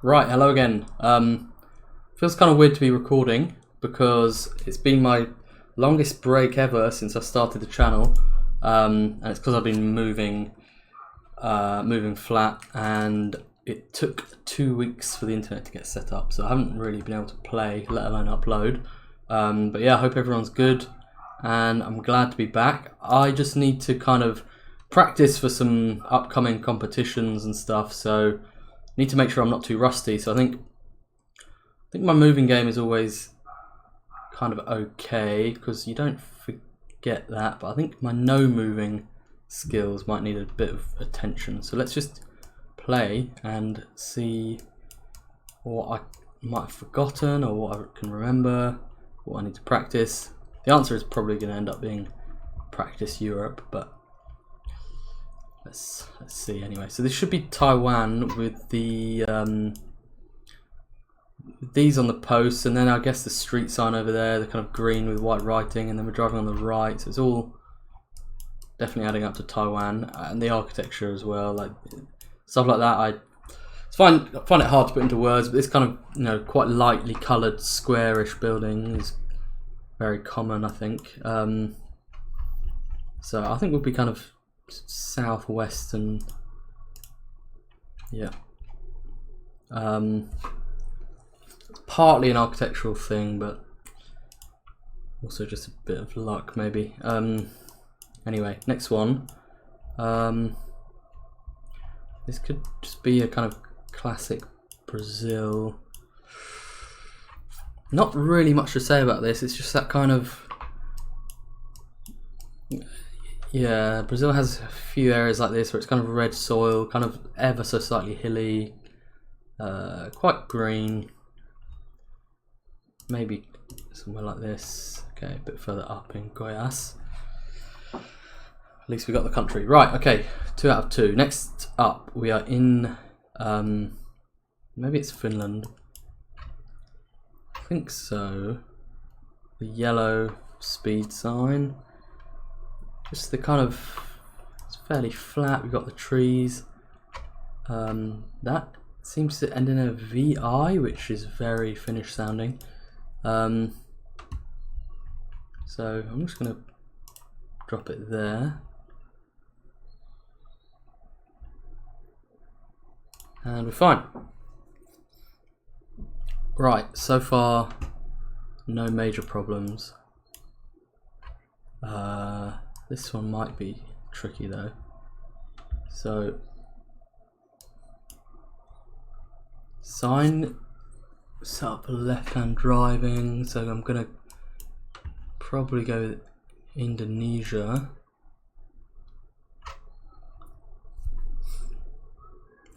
Right, hello again. Feels kind of weird to be recording because it's been my longest break ever since I started the channel, and it's because I've been moving flat, and it took 2 weeks for the internet to get set up, so I haven't really been able to play, let alone upload. But yeah, I hope everyone's good, and I'm glad to be back. I just need to kind of practice for some upcoming competitions and stuff, so need to make sure I'm not too rusty. So I think my moving game is always kind of okay because you don't forget that, but I think my no moving skills might need a bit of attention. So let's just play and see what I might have forgotten or what I can remember, what I need to practice. The answer is probably going to end up being practice Europe, but let's see anyway. So this should be Taiwan with the these on the posts, and then I guess the street sign over there, the kind of green with white writing, and then we're driving on the right. So it's all definitely adding up to Taiwan, and the architecture as well, like stuff like that. I find it hard to put into words, but this kind of quite lightly coloured squarish building is very common, I think. So I think we'll be kind of southwest, and yeah, it's partly an architectural thing, but also just a bit of luck maybe. Anyway, next one. This could just be a kind of classic Brazil. Not really much to say about this. It's just that kind of, yeah, Brazil has a few areas like this where it's kind of red soil, kind of ever so slightly hilly, quite green. Maybe somewhere like this. Okay, a bit further up in Goiás. At least we got the country. Right, okay, 2 out of 2. Next up, we are in, maybe it's Finland. I think so. The yellow speed sign. Just the kind of, it's fairly flat. We've got the trees. That seems to end in a VI, which is very Finnish sounding. So I'm just going to drop it there. And we're fine. Right, so far no major problems. This one might be tricky though. So sign set up for left-hand driving, so I'm gonna probably go with Indonesia.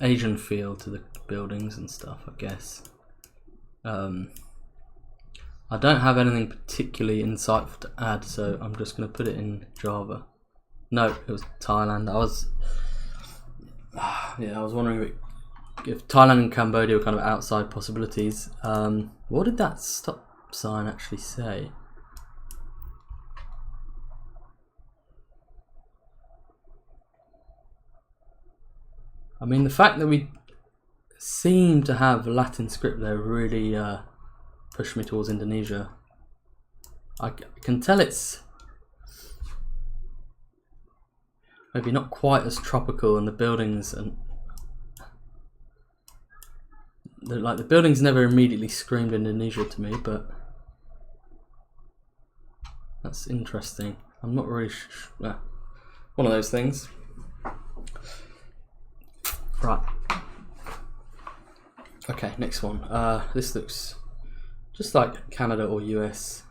Asian feel to the buildings and stuff, I guess. I don't have anything particularly insightful to add, so I'm just going to put it in Java. No, it was Thailand. I was wondering if Thailand and Cambodia were kind of outside possibilities. What did that stop sign actually say? I mean, the fact that we seem to have Latin script there really pushed me towards Indonesia. I can tell it's maybe not quite as tropical, and the buildings the buildings never immediately screamed Indonesia to me, but that's interesting. I'm not really sure. One of those things. Right. Okay, next one. This looks just like Canada or US.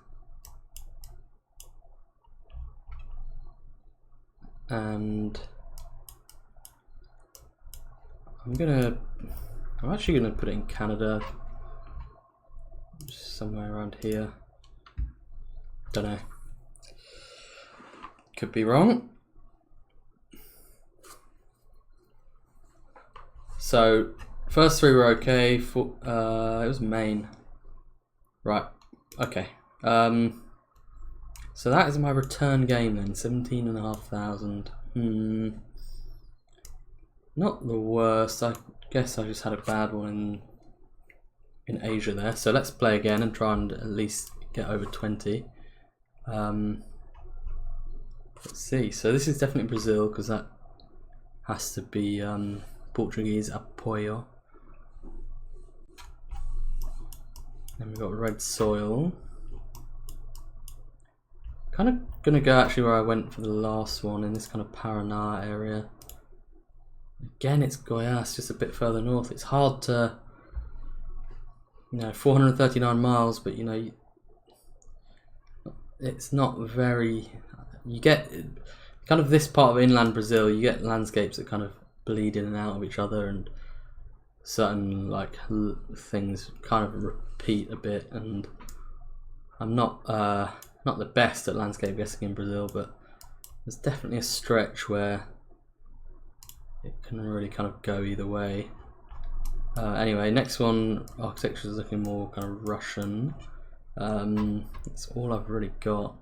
And I'm actually gonna put it in Canada, just somewhere around here. Don't know. Could be wrong. So first 3 were okay. It was Maine. Right. Okay. So that is my return game then. 17,500. Not the worst. I guess I just had a bad one in in Asia there. So let's play again and try and at least get over 20. Let's see. So this is definitely Brazil because that has to be Portuguese apoio. Then we've got red soil. Kind of gonna go actually where I went for the last one, in this kind of Paraná area. Again, it's Goiás, just a bit further north. It's hard to, 439 miles, but it's not very. You get kind of this part of inland Brazil. You get landscapes that kind of bleed in and out of each other, and certain things kind of repeat a bit. And I'm not the best at landscape guessing in Brazil, but there's definitely a stretch where it can really kind of go either way. Anyway, next one, architecture is looking more kind of Russian. That's all I've really got.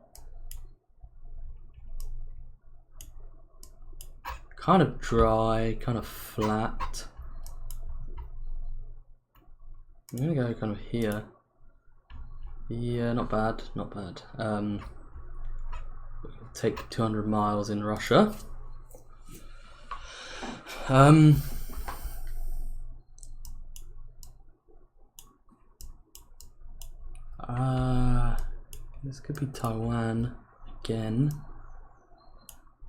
Kind of dry, kind of flat. I'm gonna go kind of here. Yeah, not bad, not bad. Take 200 miles in Russia. This could be Taiwan again.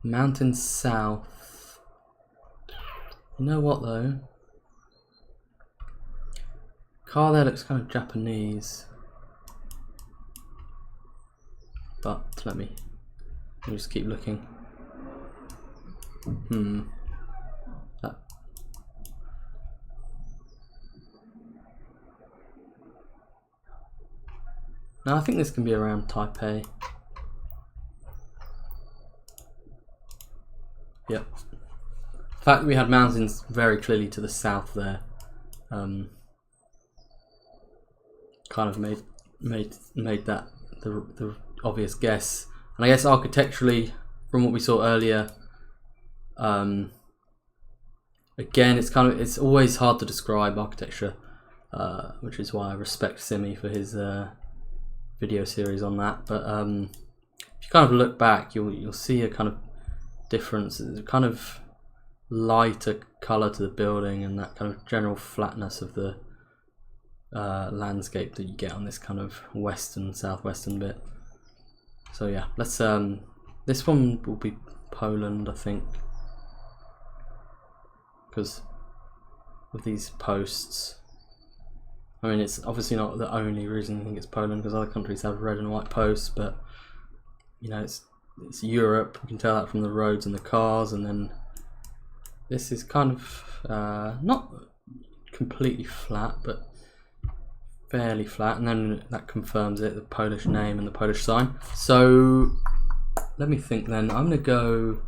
Mountain south. You know what though? Car there looks kind of Japanese. But let me just keep looking. No, I think this can be around Taipei. Yep. The fact that we had mountains very clearly to the south there, kind of made that the obvious guess. And I guess architecturally, from what we saw earlier, again, it's always hard to describe architecture, which is why I respect Simi for his video series on that. But if you kind of look back, you'll see a kind of difference. There's a kind of lighter colour to the building and that kind of general flatness of the landscape that you get on this kind of southwestern bit. So yeah, let's this one will be Poland, I think, because of these posts. I mean, it's obviously not the only reason I think it's Poland, because other countries have red and white posts, but it's Europe. You can tell that from the roads and the cars. And then this is kind of not completely flat, but fairly flat, and then that confirms it, the Polish name and the Polish sign. So let me think then. I'm gonna go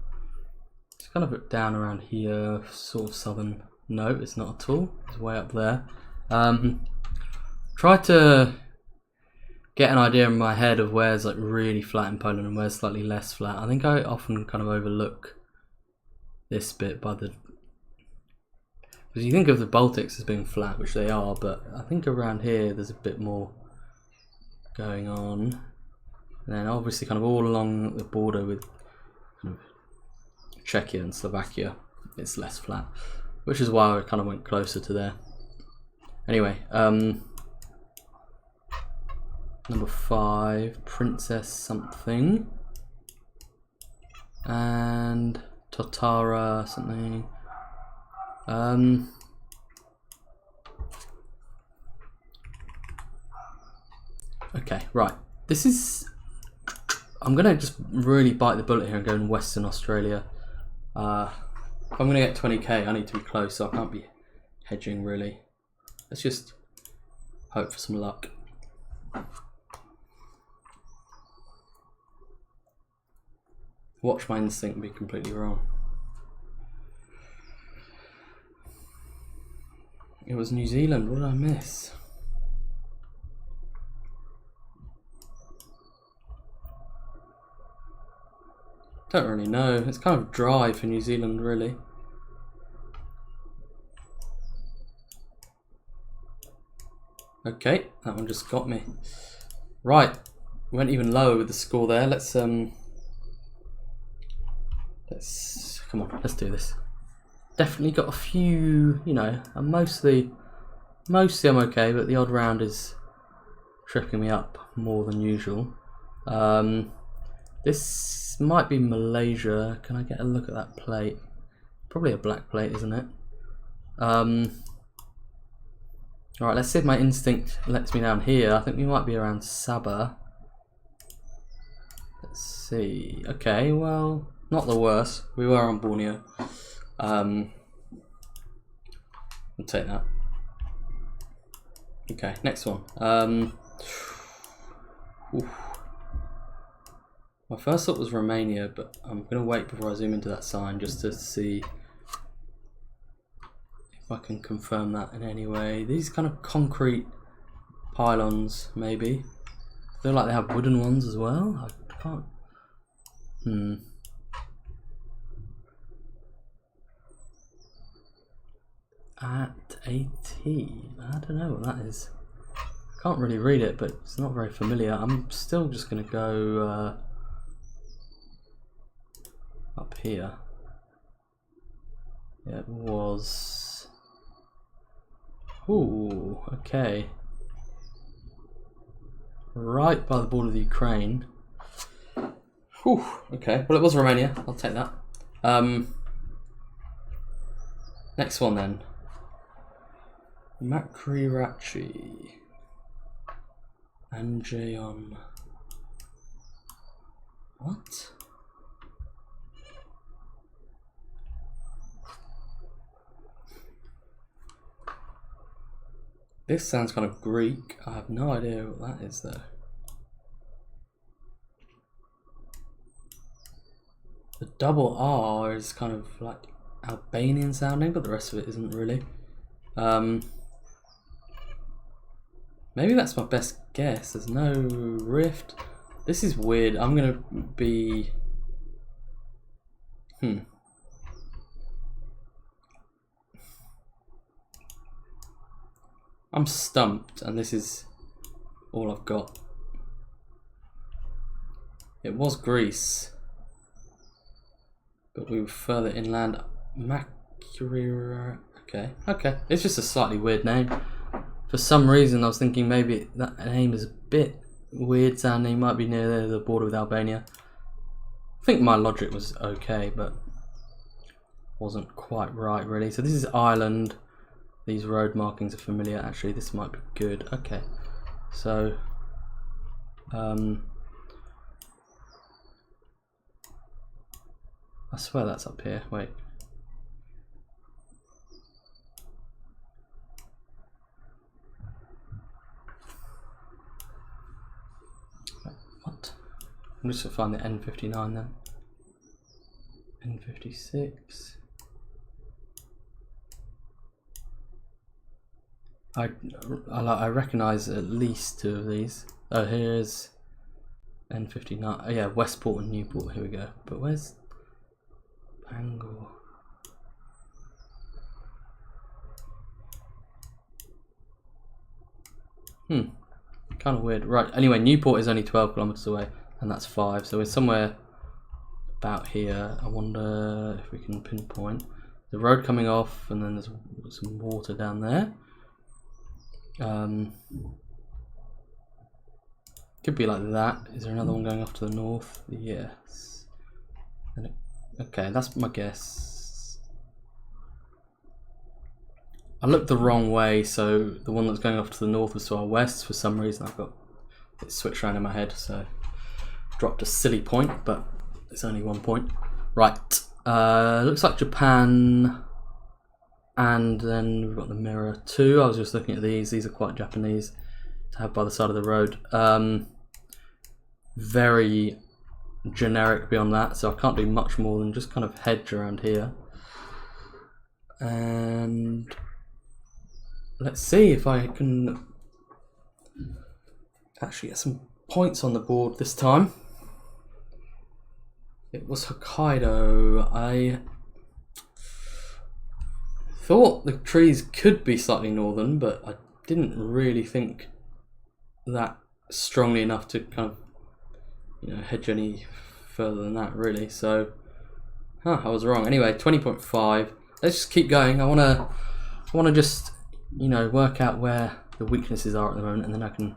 just kind of down around here, sort of southern. No, it's not at all, it's way up there. Try to get an idea in my head of where's like really flat in Poland and where's slightly less flat. I think I often kind of overlook this bit because you think of the Baltics as being flat, which they are, but I think around here there's a bit more going on. And then obviously kind of all along the border with kind of Czechia and Slovakia, it's less flat, which is why I kind of went closer to there. Anyway, number 5, Princess something, and Totara something. Okay, right. This is. I'm gonna just really bite the bullet here and go in Western Australia. If I'm gonna get 20k, I need to be close, so I can't be hedging really. Let's just hope for some luck. Watch my instinct be completely wrong. It was New Zealand. What did I miss? Don't really know. It's kind of dry for New Zealand, really. Okay, that one just got me. Right, went even lower with the score there. Let's come on, let's do this. Definitely got a few, you know, and mostly I'm okay, but the odd round is tripping me up more than usual. This might be Malaysia. Can I get a look at that plate? Probably a black plate, isn't it? Alright, let's see if my instinct lets me down here. I think we might be around Sabah. Let's see. Okay, well, not the worst. We were on Borneo. I'll take that. Okay, next one. My first thought was Romania, but I'm going to wait before I zoom into that sign just to see if I can confirm that in any way. These kind of concrete pylons, maybe. I feel like they have wooden ones as well. I can't. At 18. I don't know what that is. I can't really read it, but it's not very familiar. I'm still just going to go up here. Yeah, it was. Ooh, okay. Right by the border of the Ukraine. Whew, okay, well it was Romania, I'll take that. Next one then. Makrirachi. Anjeon. What? This sounds kind of Greek. I have no idea what that is though. The double R is kind of like Albanian sounding, but the rest of it isn't really. Maybe that's my best guess. There's no rift. This is weird. I'm gonna be. I'm stumped, and this is all I've got. It was Greece, but we were further inland. Okay. It's just a slightly weird name. For some reason, I was thinking maybe that name is a bit weird sounding. Might be near the border with Albania. I think my logic was okay, but wasn't quite right really. So this is Ireland. These road markings are familiar. Actually, this might be good. Okay, so I swear that's up here. Wait. What? I'm just gonna find the N59 then. N56. I recognise at least two of these. Oh, here's N59. Oh, yeah, Westport and Newport. Here we go. But where's Bangor? Kind of weird. Right. Anyway, Newport is only 12 kilometers away, and that's 5. So we're somewhere about here. I wonder if we can pinpoint the road coming off, and then there's some water down there. Could be like that. Is there another one going off to the north? Yes. Okay, that's my guess. I looked the wrong way, so the one that's going off to the north was to our west. For some reason, I've got it switched around in my head, so dropped a silly point, but it's only 1 point. Right. Looks like Japan. And then we've got the mirror too. I was just looking at these. These are quite Japanese to have by the side of the road. Very generic beyond that, so I can't do much more than just kind of hedge around here. And let's see if I can actually get some points on the board this time. It was Hokkaido. I thought the trees could be slightly northern, but I didn't really think that strongly enough to kind of, you know, hedge any further than that, really. So, I was wrong. Anyway, 20.5. Let's just keep going. I wanna just, you know, work out where the weaknesses are at the moment, and then I can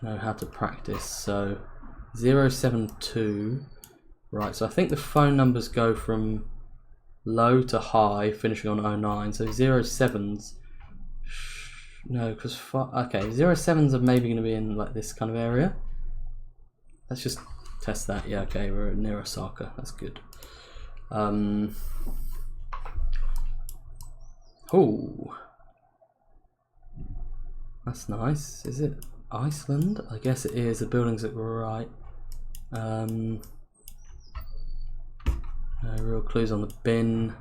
know how to practice. So 072. Right, so I think the phone numbers go from low to high, finishing on 09. So 07s, no, because okay, 07s are maybe going to be in like this kind of area. Let's just test that. Yeah, okay, we're near Osaka. That's good. Oh, that's nice. Is it Iceland? I guess it is. The buildings look right. No real clues on the bin.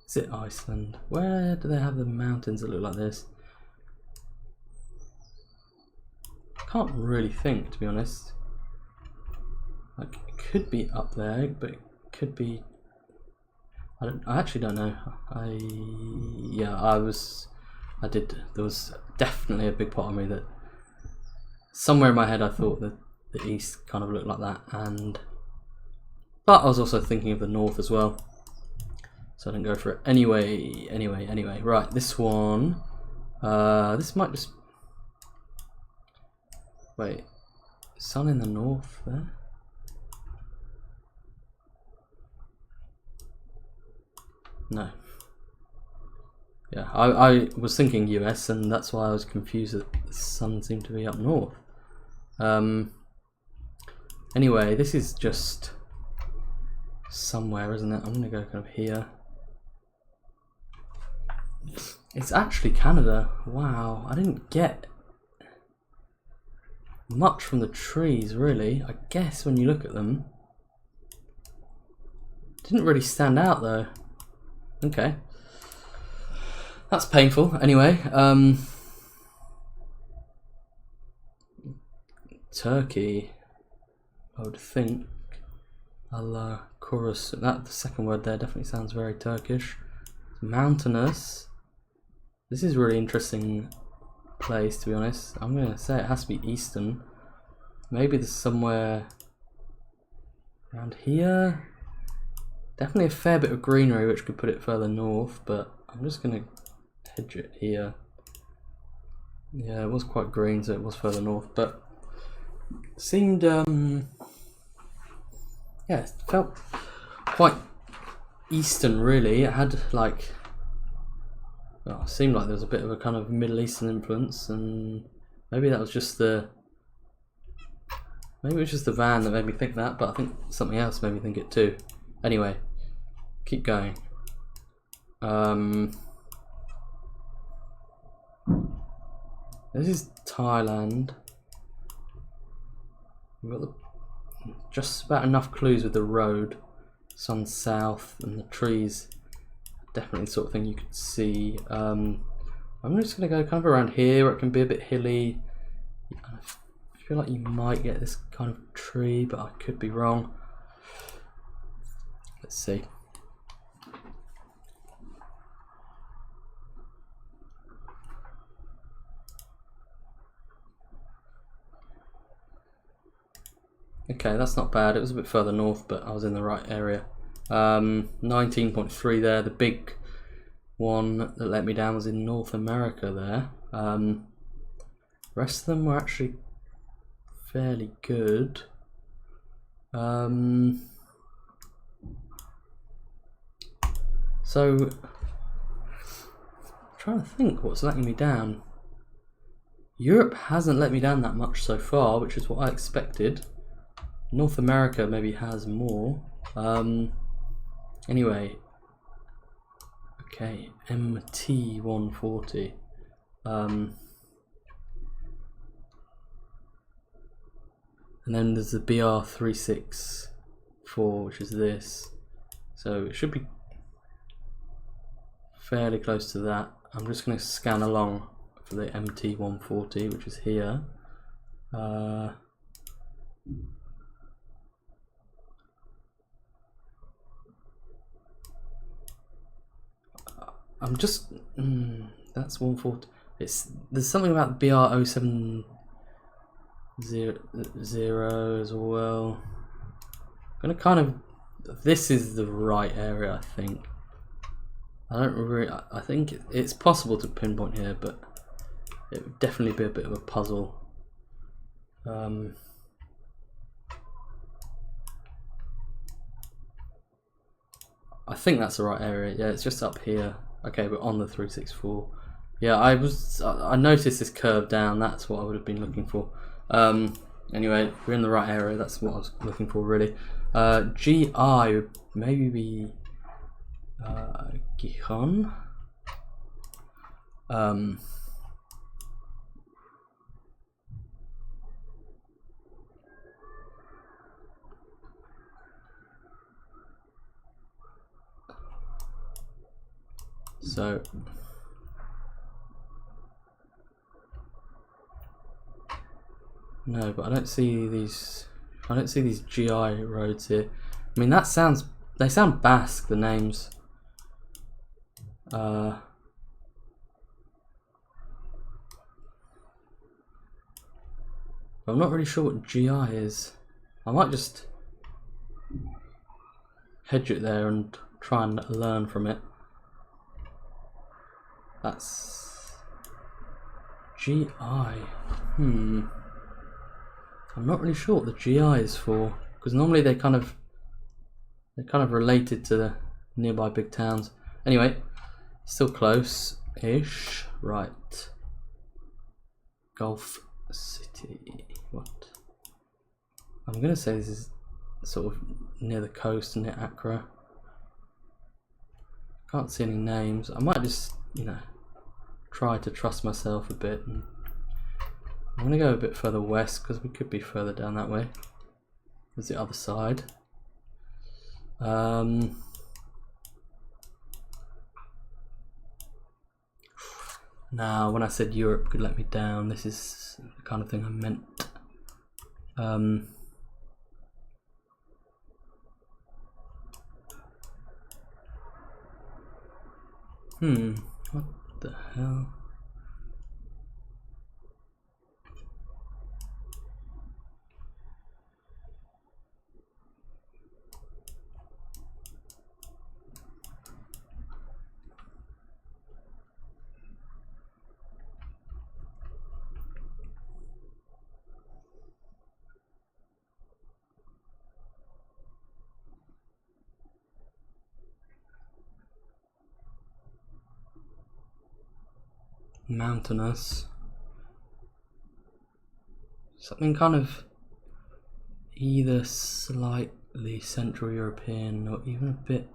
Is it Iceland? Where do they have the mountains that look like this? Can't really think, to be honest. Like, it could be up there, but it could be. I actually don't know. There was definitely a big part of me that somewhere in my head I thought that the east kind of looked like that, but I was also thinking of the north as well, so I didn't go for it. Anyway, right, this one, this might just, wait, sun in the north there? No. Yeah, I was thinking US, and that's why I was confused that the sun seemed to be up north. Anyway, this is just somewhere, isn't it? I'm gonna go kind of here. It's actually Canada. Wow, I didn't get much from the trees, really. I guess when you look at them, didn't really stand out though. Okay, that's painful. Anyway, Turkey, I would think. Allah chorus. That the second word there definitely sounds very Turkish. Mountainous. This is a really interesting place, to be honest. I'm gonna say it has to be eastern. Maybe there's somewhere around here. Definitely a fair bit of greenery, which could put it further north, but I'm just gonna hedge it here. Yeah, it was quite green, so it was further north, but it seemed yeah, it felt quite eastern, really. It had like, well, it seemed like there was a bit of a kind of Middle Eastern influence, and maybe that was just the, maybe it was just the van that made me think that, but I think something else made me think it too. Anyway, keep going. This is Thailand. We've got just about enough clues with the road. Sun south, and the trees. Definitely the sort of thing you could see. I'm just going to go kind of around here where it can be a bit hilly. I feel like you might get this kind of tree, but I could be wrong. Let's see. Okay, that's not bad. It was a bit further north, but I was in the right area. 19.3 there. The big one that let me down was in North America there. Rest of them were actually fairly good. So, I'm trying to think what's letting me down. Europe hasn't let me down that much so far, which is what I expected. North America maybe has more. Anyway, okay, MT140. And then there's the BR364, which is this. So it should be fairly close to that. I'm just going to scan along for the MT140, which is here. I'm just that's 140. There's something about BR070 as well. I'm gonna kind of, this is the right area, I think. I think it's possible to pinpoint here, but it would definitely be a bit of a puzzle. I think that's the right area. Yeah, it's just up here. Okay, we're on the 364. Yeah, I noticed this curve down. That's what I would have been looking for. Anyway, we're in the right area. That's what I was looking for, really. GI would maybe be Gijon. So no, but I don't see these. I don't see these GI roads here. I mean, they sound Basque, the names. I'm not really sure what GI is. I might just hedge it there and try and learn from it. That's GI. I'm not really sure what the GI is for, because normally they're kind of related to the nearby big towns. Anyway, still close-ish. Right. Gulf City. What? I'm gonna say this is sort of near the coast, near Accra. Can't see any names. I might just, try to trust myself a bit. And I'm gonna go a bit further west because we could be further down that way. There's the other side. Now, when I said Europe could let me down, this is the kind of thing I meant. What the hell? Mountainous. Something kind of either slightly Central European or even a bit.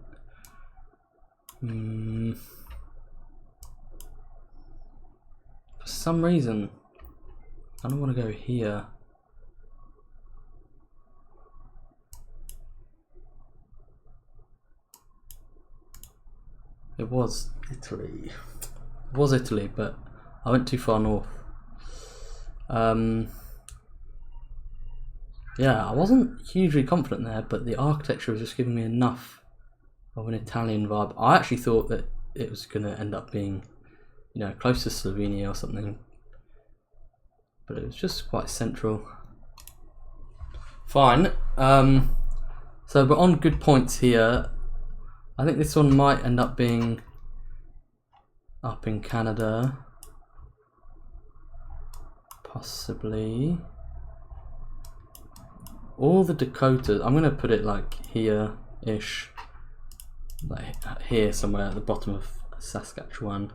For some reason, I don't want to go here. It was Italy. It was Italy, but I went too far north. Yeah, I wasn't hugely confident there, but the architecture was just giving me enough of an Italian vibe. I actually thought that it was going to end up being, close to Slovenia or something, but it was just quite central. Fine. So we're on good points here. I think this one might end up being up in Canada, possibly. All the Dakotas, I'm gonna put it like here-ish, like here somewhere at the bottom of Saskatchewan.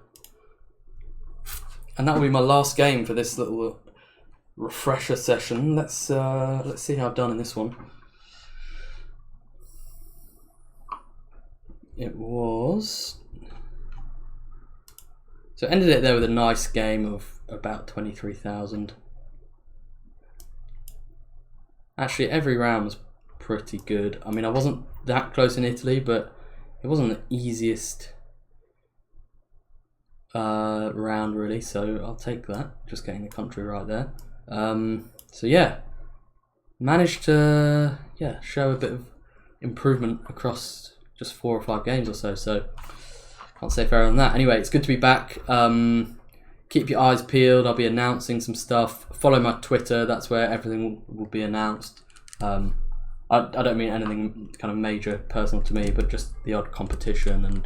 And that will be my last game for this little refresher session. Let's see how I've done in this one. It was... So ended it there with a nice game of about 23,000. Actually, every round was pretty good. I mean, I wasn't that close in Italy, but it wasn't the easiest round really, so I'll take that. Just getting the country right there. So yeah, managed to show a bit of improvement across just 4 or 5 games or so. So can't say fairer than that. Anyway, it's good to be back. Keep your eyes peeled. I'll be announcing some stuff. Follow my Twitter. That's where everything will be announced. I don't mean anything kind of major personal to me, but just the odd competition and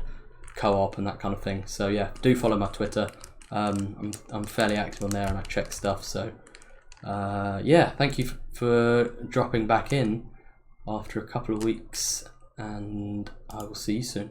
co-op and that kind of thing. So yeah, do follow my Twitter. I'm fairly active on there and I check stuff. So yeah, thank you for dropping back in after a couple of weeks, and I will see you soon.